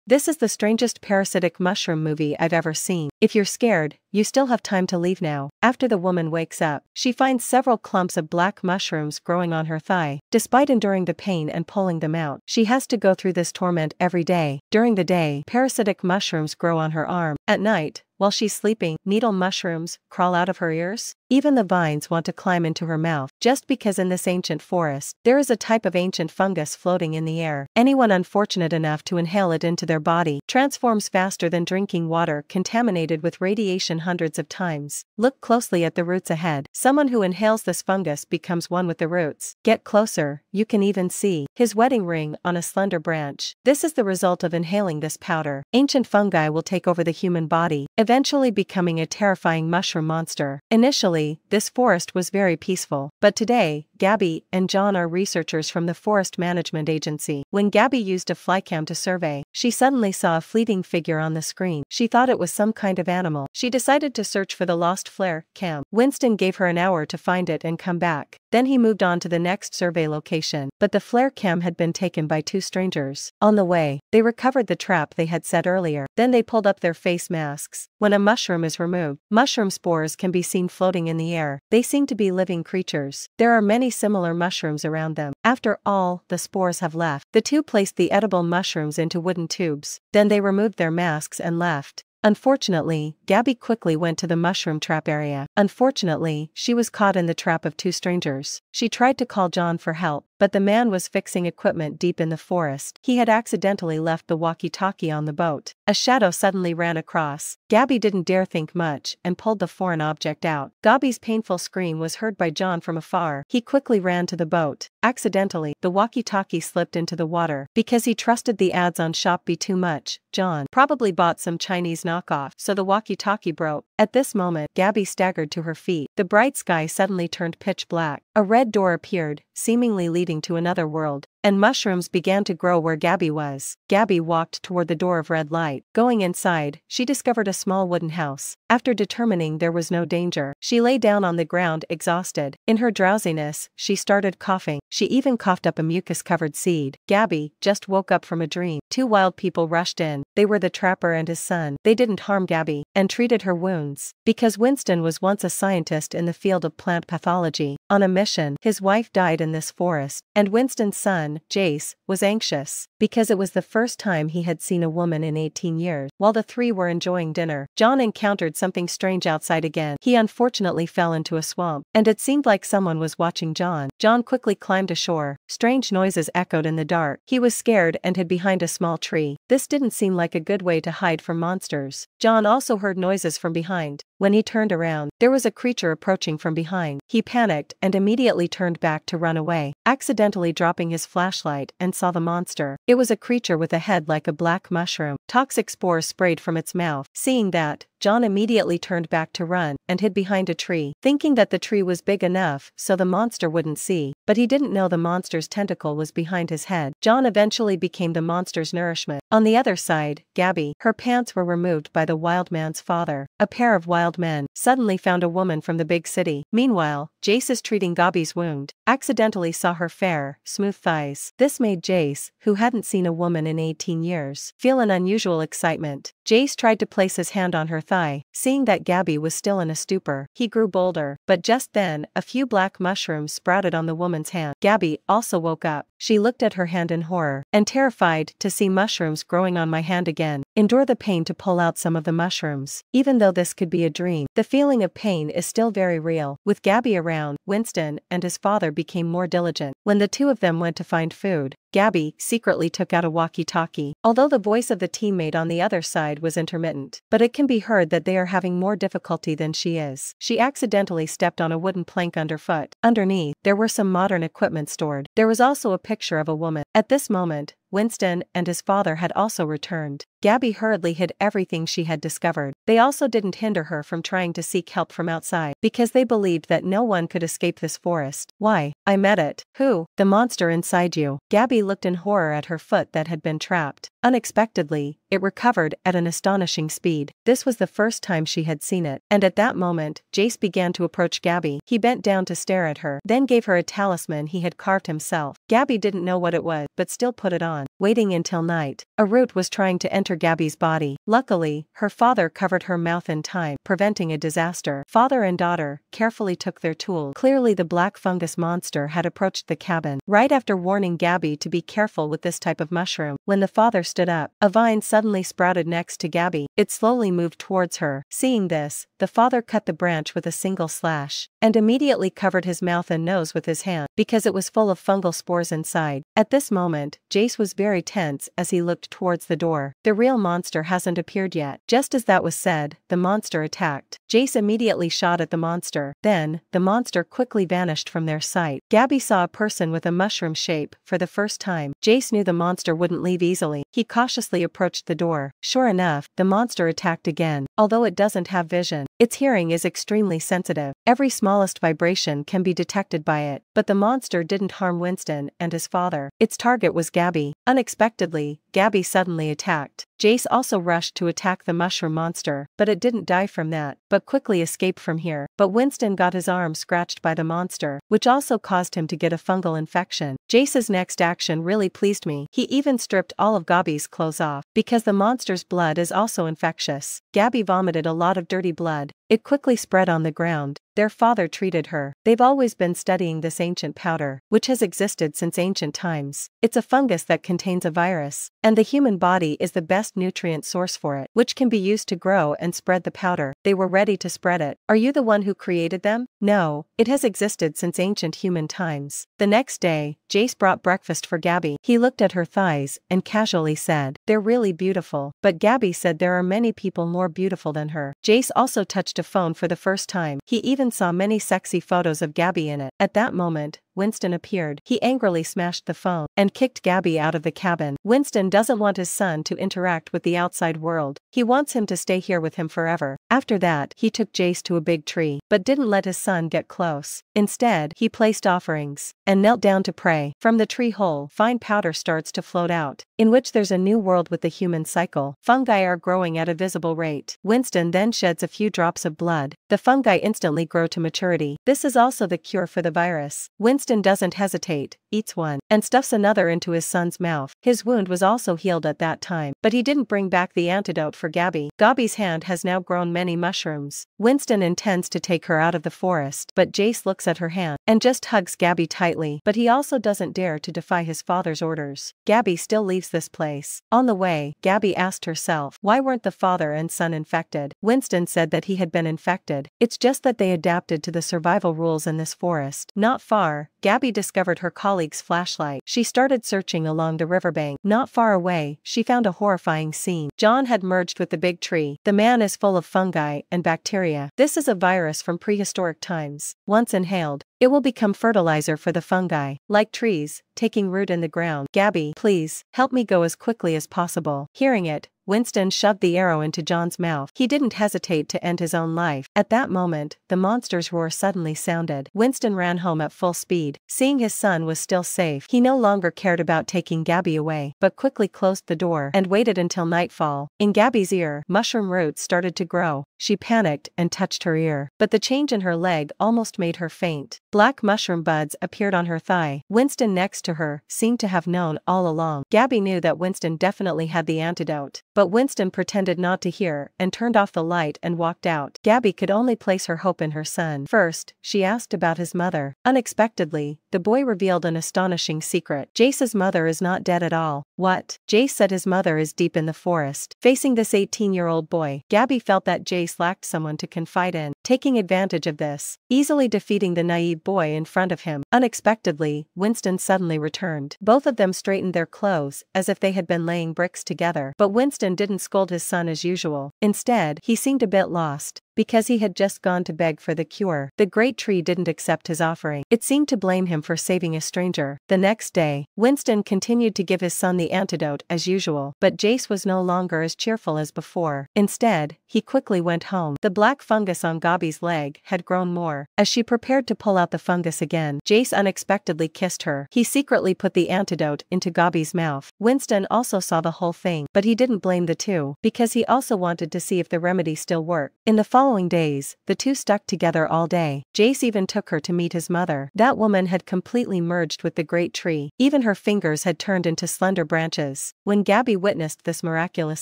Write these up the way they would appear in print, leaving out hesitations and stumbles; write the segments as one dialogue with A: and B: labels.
A: This is the strangest parasitic mushroom movie I've ever seen. If you're scared, you still have time to leave now. After the woman wakes up, she finds several clumps of black mushrooms growing on her thigh. Despite enduring the pain and pulling them out, she has to go through this torment every day. During the day, parasitic mushrooms grow on her arm. At night, while she's sleeping, needle mushrooms crawl out of her ears. Even the vines want to climb into her mouth, just because in this ancient forest, there is a type of ancient fungus floating in the air. Anyone unfortunate enough to inhale it into their body transforms faster than drinking water contaminated with radiation hundreds of times. Look closely at the roots ahead. Someone who inhales this fungus becomes one with the roots. Get closer, you can even see his wedding ring on a slender branch. This is the result of inhaling this powder. Ancient fungi will take over the human body, eventually becoming a terrifying mushroom monster. Initially, this forest was very peaceful, but today, Gabby and John are researchers from the Forest Management Agency. When Gabby used a flycam to survey, she suddenly saw a fleeting figure on the screen. She thought it was some kind of animal. She decided to search for the lost flare cam. Winston gave her an hour to find it and come back. Then he moved on to the next survey location, but the flare cam had been taken by two strangers. On the way, they recovered the trap they had set earlier. Then they pulled up their face masks. When a mushroom is removed, mushroom spores can be seen floating in the air. They seem to be living creatures. There are many similar mushrooms around them. After all the spores have left, the two placed the edible mushrooms into wooden tubes. Then they removed their masks and left. Unfortunately, Gabby quickly went to the mushroom trap area. Unfortunately, she was caught in the trap of two strangers. She tried to call John for help, but the man was fixing equipment deep in the forest. He had accidentally left the walkie-talkie on the boat. A shadow suddenly ran across. Gabby didn't dare think much and pulled the foreign object out. Gabby's painful scream was heard by John from afar. He quickly ran to the boat. Accidentally, the walkie-talkie slipped into the water. Because he trusted the ads on Shopee too much, John probably bought some Chinese knockoff, so the walkie-talkie broke. At this moment, Gabby staggered to her feet. The bright sky suddenly turned pitch black. A red door appeared, seemingly leading to another world, and mushrooms began to grow where Gabby was. Gabby walked toward the door of red light. Going inside, she discovered a small wooden house. After determining there was no danger, she lay down on the ground exhausted. In her drowsiness, she started coughing. She even coughed up a mucus-covered seed. Gabby just woke up from a dream. Two wild people rushed in. They were the trapper and his son. They didn't harm Gabby and treated her wounds. Because Winston was once a scientist in the field of plant pathology. On a mission, his wife died in this forest, and Winston's son, Jace, was anxious because it was the first time he had seen a woman in 18 years. While the three were enjoying dinner, John encountered something strange outside again. He unfortunately fell into a swamp, and it seemed like someone was watching John. John quickly climbed ashore. Strange noises echoed in the dark. He was scared and hid behind a small tree. This didn't seem like a good way to hide from monsters. John also heard noises from behind. When he turned around, there was a creature approaching from behind. He panicked and immediately turned back to run away, accidentally dropping his flashlight and saw the monster. It was a creature with a head like a black mushroom. Toxic spores sprayed from its mouth. Seeing that, John immediately turned back to run and hid behind a tree, thinking that the tree was big enough so the monster wouldn't see, but he didn't know the monster's tentacle was behind his head. John eventually became the monster's nourishment. On the other side, Gabby, her pants were removed by the wild man's father. A pair of wild men suddenly found a woman from the big city. Meanwhile, Jace is treating Gabby's wound. Accidentally saw her fair, smooth thighs. This made Jace, who hadn't seen a woman in 18 years, feel an unusual excitement. Jace tried to place his hand on her thigh. Seeing that Gabby was still in a stupor, he grew bolder, but just then, a few black mushrooms sprouted on the woman's hand. Gabby also woke up. She looked at her hand in horror, and terrified to see mushrooms growing on my hand again. Endure the pain to pull out some of the mushrooms. Even though this could be a dream, the feeling of pain is still very real. With Gabby around, Winston and his father became more diligent. When the two of them went to find food, Gabby secretly took out a walkie-talkie. Although the voice of the teammate on the other side was intermittent, but it can be heard that they are having more difficulty than she is. She accidentally stepped on a wooden plank underfoot. Underneath, there were some modern equipment stored. There was also a picture of a woman. At this moment, Winston and his father had also returned. GaiA hurriedly hid everything she had discovered. They also didn't hinder her from trying to seek help from outside, because they believed that no one could escape this forest. Why? I met it. Who? The monster inside you. GaiA looked in horror at her foot that had been trapped. Unexpectedly, it recovered at an astonishing speed. This was the first time she had seen it, and at that moment, Jace began to approach GaiA. He bent down to stare at her, then gave her a talisman he had carved himself. GaiA didn't know what it was, but still put it on, waiting until night. A root was trying to enter GaiA's body. Luckily, her father covered her mouth in time, preventing a disaster. Father and daughter carefully took their tools. Clearly the black fungus monster had approached the cabin, right after warning GaiA to be careful with this type of mushroom. When the father stood up, a vine suddenly sprouted next to GaiA. It slowly moved towards her. Seeing this, the father cut the branch with a single slash, and immediately covered his mouth and nose with his hand, because it was full of fungal spores inside. At this moment, Jace was very tense as he looked towards the door. The real monster hasn't appeared yet. Just as that was said, the monster attacked. Jace immediately shot at the monster. Then, the monster quickly vanished from their sight. GaiA saw a person with a mushroom shape for the first time. Jace knew the monster wouldn't leave easily. He cautiously approached the door. Sure enough, the monster attacked again. Although it doesn't have vision, its hearing is extremely sensitive. Every smallest vibration can be detected by it. But the monster didn't harm Winston and his father. Its target was GaiA. Unexpectedly, GaiA suddenly attacked. Jace also rushed to attack the mushroom monster, but it didn't die from that, but quickly escaped from here. But Winston got his arm scratched by the monster, which also caused him to get a fungal infection. Jace's next action really pleased me. He even stripped all of GaiA's clothes off, because the monster's blood is also infectious. GaiA vomited a lot of dirty blood. It quickly spread on the ground. Their father treated her. They've always been studying this ancient powder, which has existed since ancient times. It's a fungus that contains a virus, and the human body is the best nutrient source for it, which can be used to grow and spread the powder. They were ready to spread it. Are you the one who created them? No, it has existed since ancient human times. The next day, Jace brought breakfast for GaiA. He looked at her thighs and casually said, "They're really beautiful." But GaiA said there are many people more beautiful than her. Jace also touched a phone for the first time. He even saw many sexy photos of GaiA in it. At that moment, Winston appeared. He angrily smashed the phone and kicked GaiA out of the cabin. Winston doesn't want his son to interact with the outside world. He wants him to stay here with him forever. After that, he took Jace to a big tree, but didn't let his son get close. Instead, he placed offerings and knelt down to pray. From the tree hole, fine powder starts to float out, in which there's a new world with the human cycle. Fungi are growing at a visible rate. Winston then sheds a few drops of blood. The fungi instantly grow to maturity. This is also the cure for the virus. Winston doesn't hesitate, eats one, and stuffs another into his son's mouth. His wound was also healed at that time, but he didn't bring back the antidote for GaiA. GaiA's hand has now grown many mushrooms. Winston intends to take her out of the forest, but Jace looks at her hand and just hugs GaiA tightly, but he also doesn't dare to defy his father's orders. GaiA still leaves this place. On the way, GaiA asked herself, why weren't the father and son infected? Winston said that he had been infected. It's just that they adapted to the survival rules in this forest. Not far, GaiA discovered her colleague's flashlight. She started searching along the riverbank. Not far away, she found a horrifying scene. John had merged with the big tree. The man is full of fungi and bacteria. This is a virus from prehistoric times. Once inhaled, it will become fertilizer for the fungi. Like trees, taking root in the ground. GaiA, please, help me go as quickly as possible. Hearing it, Winston shoved the arrow into John's mouth. He didn't hesitate to end his own life. At that moment, the monster's roar suddenly sounded. Winston ran home at full speed. Seeing his son was still safe, he no longer cared about taking GaiA away, but quickly closed the door and waited until nightfall. In GaiA's ear, mushroom roots started to grow. She panicked and touched her ear, but the change in her leg almost made her faint. Black mushroom buds appeared on her thigh. Winston next to her seemed to have known all along. GaiA knew that Winston definitely had the antidote, but Winston pretended not to hear and turned off the light and walked out. GaiA could only place her hope in her son. First, she asked about his mother. Unexpectedly, the boy revealed an astonishing secret. Jace's mother is not dead at all. What? Jace said his mother is deep in the forest. Facing this 18-year-old boy, GaiA felt that Jace lacked someone to confide in, taking advantage of this, easily defeating the naive boy in front of him. Unexpectedly, Winston suddenly returned. Both of them straightened their clothes as if they had been laying bricks together, but Winston didn't scold his son as usual. Instead, he seemed a bit lost. because he had just gone to beg for the cure. The great tree didn't accept his offering. It seemed to blame him for saving a stranger. The next day, Winston continued to give his son the antidote as usual, but Jace was no longer as cheerful as before. Instead, he quickly went home. The black fungus on Gabi's leg had grown more. As she prepared to pull out the fungus again, Jace unexpectedly kissed her. He secretly put the antidote into Gabi's mouth. Winston also saw the whole thing, but he didn't blame the two, because he also wanted to see if the remedy still worked. In the following days, the two stuck together all day. Jace even took her to meet his mother. That woman had completely merged with the great tree. Even her fingers had turned into slender branches. When Gabi witnessed this miraculous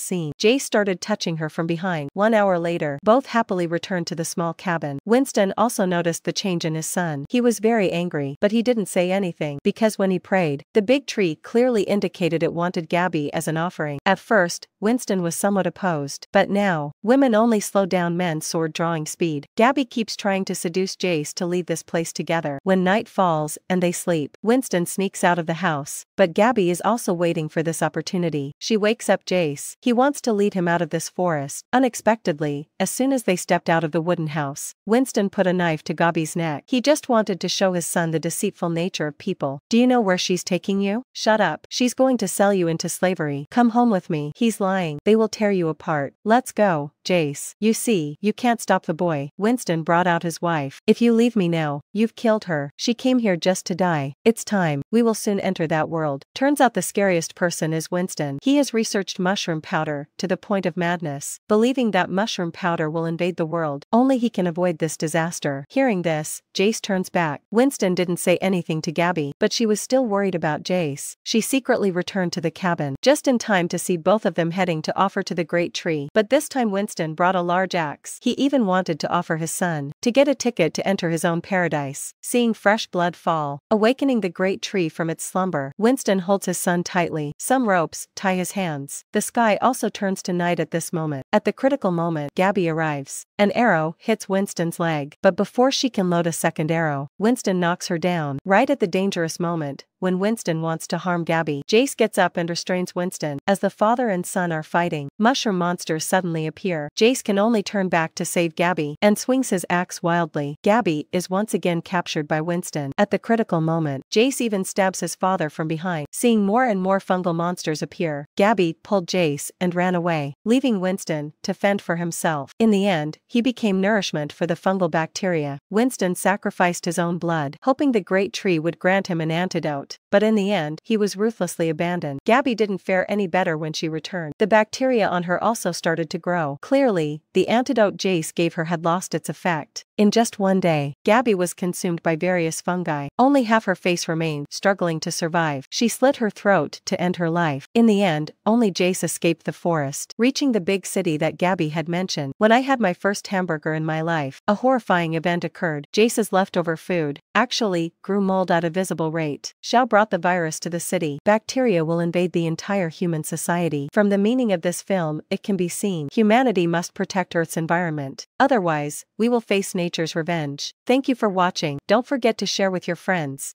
A: scene, Jace started touching her from behind. 1 hour later, both happily returned to the small cabin. Winston also noticed the change in his son. He was very angry, but he didn't say anything, because when he prayed, the big tree clearly indicated it wanted Gabi as an offering. At first, Winston was somewhat opposed, but now, women only slow down men's sword-drawing speed. Gabi keeps trying to seduce Jace to leave this place together. When night falls and they sleep, Winston sneaks out of the house, but Gabi is also waiting for this opportunity. She wakes up Jace. He wants to lead him out of this forest. Unexpectedly, as soon as they stepped out of the wooden house, Winston put a knife to Gabi's neck. He just wanted to show his son the deceitful nature of people. Do you know where she's taking you? Shut up. She's going to sell you into slavery. Come home with me. He's lying. They will tear you apart. Let's go, Jace. You see, you can't stop the boy. Winston brought out his wife. If you leave me now, you've killed her. She came here just to die. It's time. We will soon enter that world. Turns out the scariest person is Winston. He has researched mushroom powder to the point of madness, believing that mushroom powder will invade the world. Only he can avoid this disaster. Hearing this, Jace turns back. Winston didn't say anything to Gabi, but she was still worried about Jace. She secretly returned to the cabin, just in time to see both of them heading to offer to the great tree. But this time Winston brought a large axe. He even wanted to offer his son to get a ticket to enter his own paradise. Seeing fresh blood fall, awakening the great tree from its slumber, Winston holds his son tightly. Some ropes tie his hands. The sky also turns to night at this moment. At the critical moment, Gabi arrives. An arrow hits Winston's leg, but before she can load a second arrow, Winston knocks her down. Right at the dangerous moment, when Winston wants to harm Gabi, Jace gets up and restrains Winston. As the father and son are fighting, mushroom monsters suddenly appear. Jace can only turn back to save Gabi, and swings his axe wildly. Gabi is once again captured by Winston. At the critical moment, Jace even stabs his father from behind. Seeing more and more fungal monsters appear, Gabi pulled Jace and ran away, leaving Winston to fend for himself. In the end, he became nourishment for the fungal bacteria. Winston sacrificed his own blood, hoping the great tree would grant him an antidote, but in the end, he was ruthlessly abandoned. Gabi didn't fare any better when she returned. The bacteria on her also started to grow. Clearly, the antidote Jace gave her had lost its effect. In just one day, Gabi was consumed by various fungi. Only half her face remained, struggling to survive. She slit her throat to end her life. In the end, only Jace escaped the forest, reaching the big city that Gabi had mentioned. When I had my first hamburger in my life, a horrifying event occurred. Jace's leftover food actually grew mold at a visible rate. Xiao brought the virus to the city. Bacteria will invade the entire human society. From the meaning of this film, it can be seen humanity must protect Earth's environment. Otherwise, we will face nature's revenge. Thank you for watching. Don't forget to share with your friends.